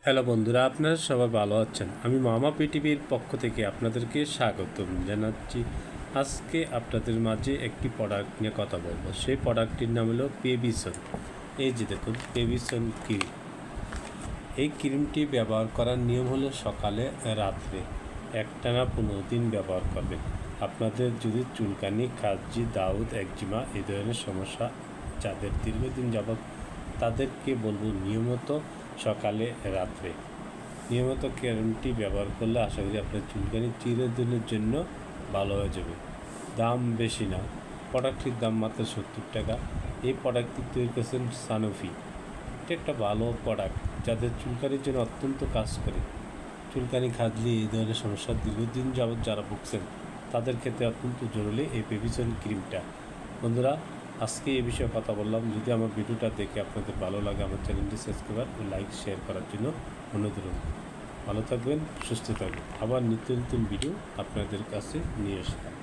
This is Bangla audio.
হ্যালো বন্ধুরা, আপনারা সবাই ভালো আছেন। আমি মামা পিটিভির পক্ষ থেকে আপনাদেরকে স্বাগতম জানাচ্ছি। আজকে আপনাদের মাঝে একটি প্রোডাক্ট নিয়ে কথা বলবো। সেই প্রোডাক্টটির নাম হলো বেবিসন। এই যে দেখুন, বেবিসন ক্রিম। এই ক্রিমটি ব্যবহার করার নিয়ম হলো সকালে রাত্রে একটানা 15 দিন ব্যবহার করবেন। আপনাদের যদি চুলকানি, কাশি, দাউদ, একজিমা এই ধরনের সমস্যা যাদের দীর্ঘদিন যাবৎ, তাদেরকে বলবো নিয়মিত সকালে রাত্রে নিয়মিত ক্রিমটি ব্যবহার করলে আশা করি আপনার চুলকানি চিরদিনের জন্য ভালো হয়ে যাবে। দাম বেশি না, প্রোডাক্টটির দাম মাত্র 70 টাকা। এই প্রোডাক্টটি তৈরি করেছেন সানোফি। এটা একটা ভালো প্রোডাক্ট যাদের চুলকানির জন্য অত্যন্ত কাজ করে। চুলকানি, খাজলি এই ধরনের সমস্যা দীর্ঘদিন যাবৎ যারা ভুগছেন তাদের ক্ষেত্রে অত্যন্ত জরুরি এই বেবিসন ক্রিমটা। বন্ধুরা, আজকে এই বিষয়ে কথা বললাম। যদি আমার ভিডিওটা দেখে আপনাদের ভালো লাগে, আমার চ্যানেলটি সাবস্ক্রাইব ও লাইক শেয়ার করার জন্য অনুরোধ রইল। ভালো থাকবেন, সুস্থ থাকবেন। আবার নিত্য নতুন ভিডিও আপনাদের কাছে নিয়ে আসলাম।